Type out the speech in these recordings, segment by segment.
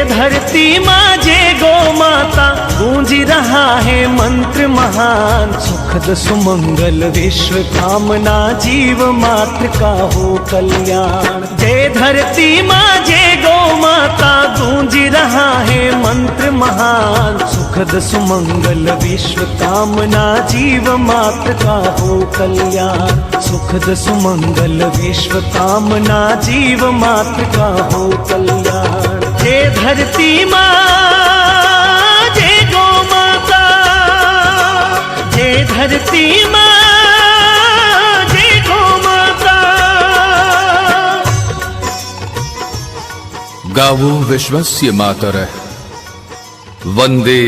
धरती माँ जय गौ माता, गूंज रहा है मंत्र महान। सुखद सुमंगल विश्व कामना, जीव मात्र का हो कल्याण। जय धरती माँ जय गौ माता, गूंज रहा है मंत्र महान। सुखद सुमंगल विश्व कामना, जीव मात्र का हो कल्याण। सुखद सुमंगल विश्व कामना, जीव मात्र का हो कल्याण। जय धरती माँ जय गौ माता, जय धरती माँ जय गौ माता। गावो विश्वस्य मातरः वंदे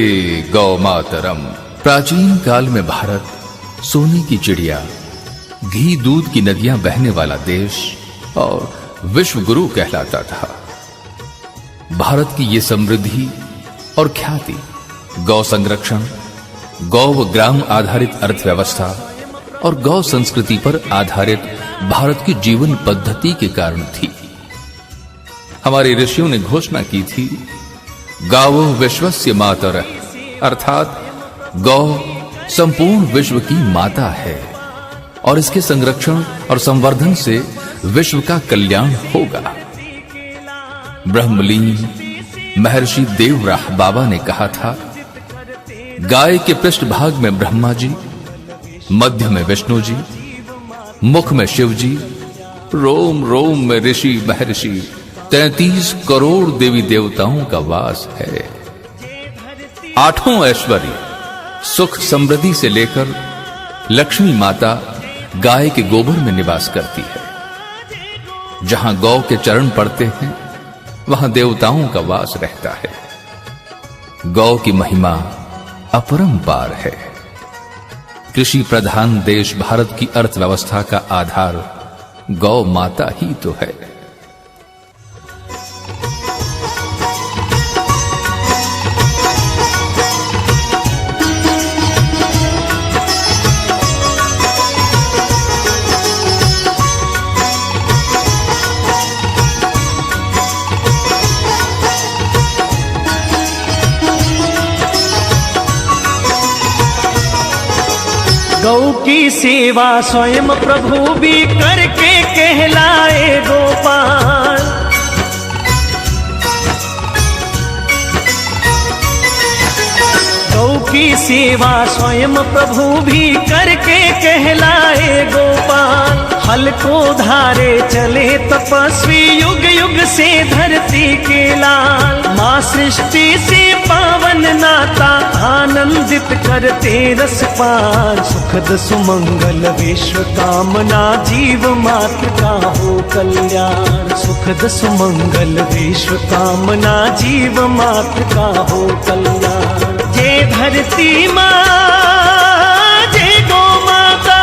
गौ मातरम। प्राचीन काल में भारत सोने की चिड़िया, घी दूध की नदियां बहने वाला देश और विश्व गुरु कहलाता था। भारत की ये समृद्धि और ख्याति गौ संरक्षण, गौ व ग्राम आधारित अर्थव्यवस्था और गौ संस्कृति पर आधारित भारत की जीवन पद्धति के कारण थी। हमारे ऋषियों ने घोषणा की थी, गावो विश्वस्य मातरः, अर्थात गौ संपूर्ण विश्व की माता है और इसके संरक्षण और संवर्धन से विश्व का कल्याण होगा। ब्रह्मलीन महर्षि देवराह बाबा ने कहा था, गाय के पृष्ठभाग में ब्रह्मा जी, मध्य में विष्णु जी, मुख में शिव जी, रोम रोम में ऋषि महर्षि, 33 करोड़ देवी देवताओं का वास है। आठों ऐश्वर्य सुख समृद्धि से लेकर लक्ष्मी माता गाय के गोबर में निवास करती है। जहां गौ के चरण पड़ते हैं वहां देवताओं का वास रहता है। गौ की महिमा अपरंपार है। कृषि प्रधान देश भारत की अर्थव्यवस्था का आधार गौ माता ही तो है। गौ की सेवा स्वयं प्रभु भी करके कहलाए गोपाल। गौ की सेवा स्वयं प्रभु भी करके कहलाए गोपाल। हल को धारे चले तपस्वी, युग युग से धरती के लाल। माँ सृष्टि से पावन नाता, आनंदित करते रसपान। सुखद सुमंगल विश्व कामना, जीव मात्र का हो कल्याण। सुखद सुमंगल विश्व कामना, जीव मात्र का हो कल्याण। जय धरती माँ जय गौ माता,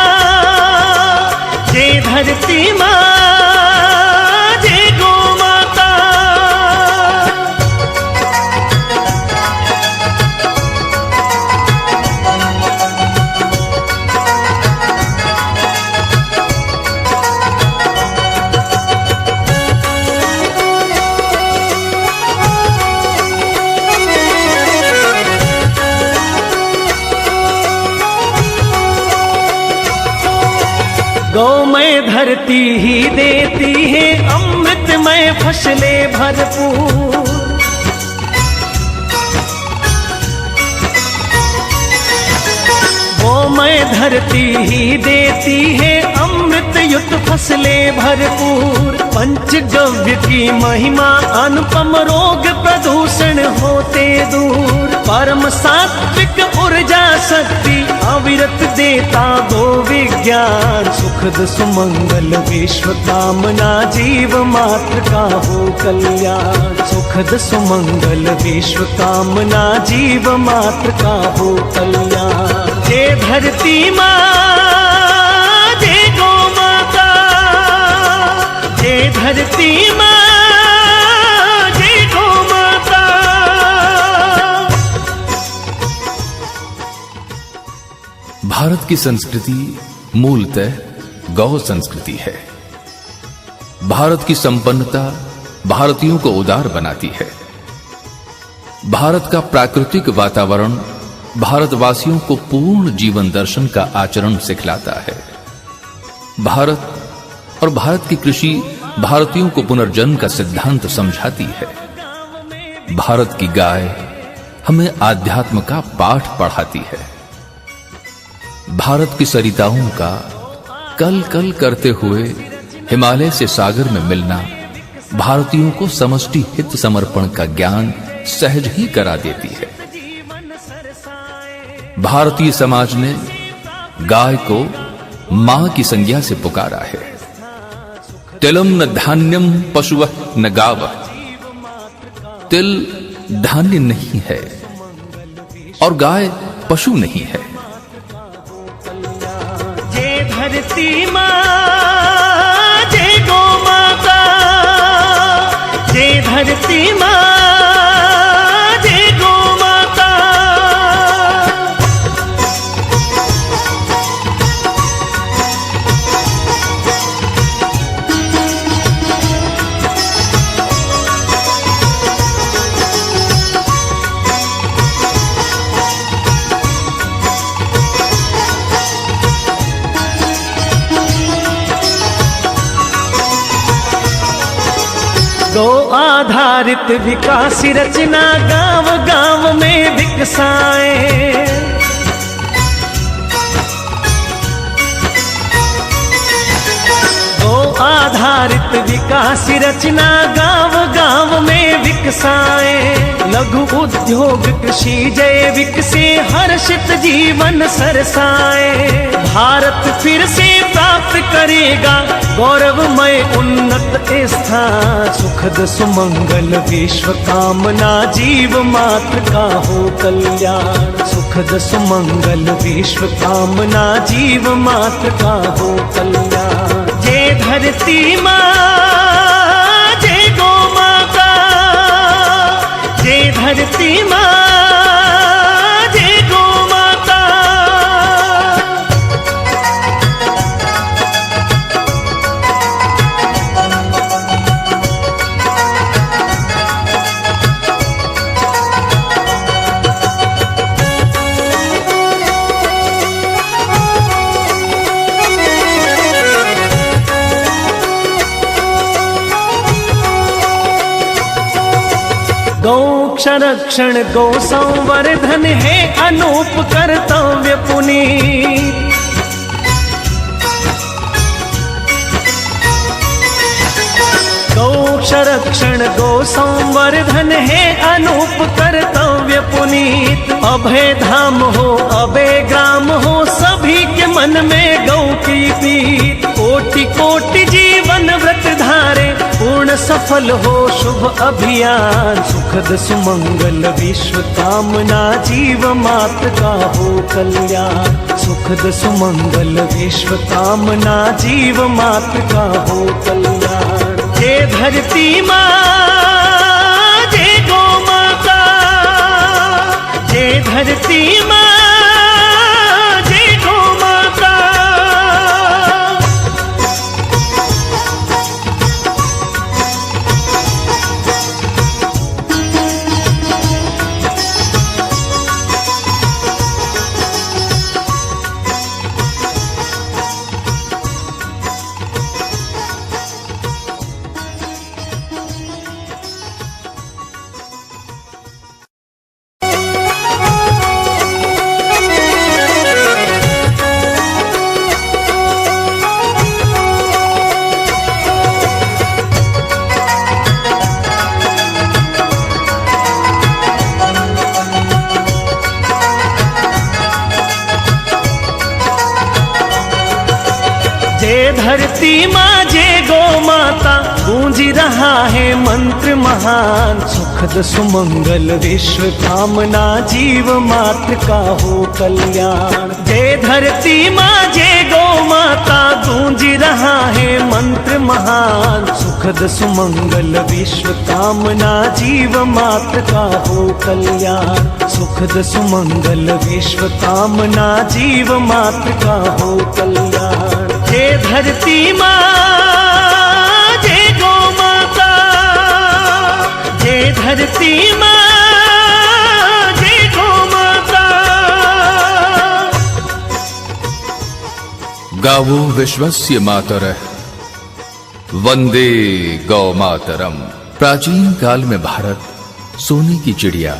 जय धरती माँ जय गौ माता। गौमय धरती ही देती है अमृतमय फसलें भरपूर। गौमय धरती ही देती है अमृत युक्त फसलें भरपूर। पंचगव्य की महिमा अनुपम, रोग प्रदूषण होते दूर। परम सात्विक ऊर्जा शक्ति, अविरत देता गो विज्ञान। सुखद सुमंगल विश्व कामना, जीव मात्र का हो कल्याण। सुखद सुमंगल विश्व कामना, जीव मात्र का हो कल्याण। जय धरती माँ जय गौ माता, जय धरती माँ जय गौ माता। भारत की संस्कृति मूलतः गौ संस्कृति है। भारत की संपन्नता भारतीयों को उदार बनाती है। भारत का प्राकृतिक वातावरण भारतवासियों को पूर्ण जीवन दर्शन का आचरण सिखलाता है। भारत और भारत की कृषि भारतीयों को पुनर्जन्म का सिद्धांत समझाती है। भारत की गाय हमें आध्यात्म का पाठ पढ़ाती है। भारत की सरिताओं का कल कल करते हुए हिमालय से सागर में मिलना भारतीयों को समष्टि हित समर्पण का ज्ञान सहज ही करा देती है। भारतीय समाज ने गाय को मां की संज्ञा से पुकारा है। तिलम न धान्यम पशुवः न गावः। तिल धान्य नहीं है और गाय पशु नहीं है। जय धरती मां, जय गौ माता, जय धरती मां, जय गौ माता। गौ आधारित विकास रचना गांव गांव में विकसाए। गौ आधारित विकास रचना गांव गांव में विकसाए। लघु उद्योग कृषि जैविक से हर्षित जीवन सरसाए। भारत फिर से प्राप्त करेगा गौरवमय उन्नत स्थान। सुखद सुमंगल विश्व कामना जीव मात्र का हो कल्याण। सुखद सुमंगल विश्व कामना जीव मात्र का हो कल्याण। जय धरती मां, जय गौ माता, जय धरती मां, जय गौ माता। गौ संरक्षण गौ संवर्धन है अनूप कर्तव्य पुनीत। गौ संरक्षण गौ संवर्धन है अनूप कर्तव्य पुनीत। अभय धाम हो अभय ग्राम हो सभी के मन में गौ की प्रीत। कोटि कोटि जीवन व्रत धारे पूर्ण सफल हो शुभ अभियान। सुखद सुमंगल विश्व कामना जीव मात्र का हो कल्याण। सुखद सुमंगल विश्व कामना जीव मात्र का हो कल्याण। जय धरती मां, जय गौ माता, जय धरती मां, जय गौ माता। जय धरती मां, जय गौ माता, गूंज रहा है मंत्र महान। सुखद सुमंगल विश्व कामना जीव मात्र का हो कल्याण। जय धरती मां, जय गौ माता, गूंज रहा है मंत्र महान। सुखद सुमंगल विश्व कामना जीव मात्र का हो कल्याण। सुखद सुमंगल विश्व कामना जीव मात्र का हो कल्याण। जय धरती मां, जय गौ माता, जय धरती मां, गावो विश्वस्य मातरः वंदे गौ मातरम। प्राचीन काल में भारत सोने की चिड़िया,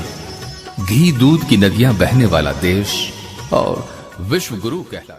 घी दूध की नदियां बहने वाला देश और विश्व गुरु कहलाता।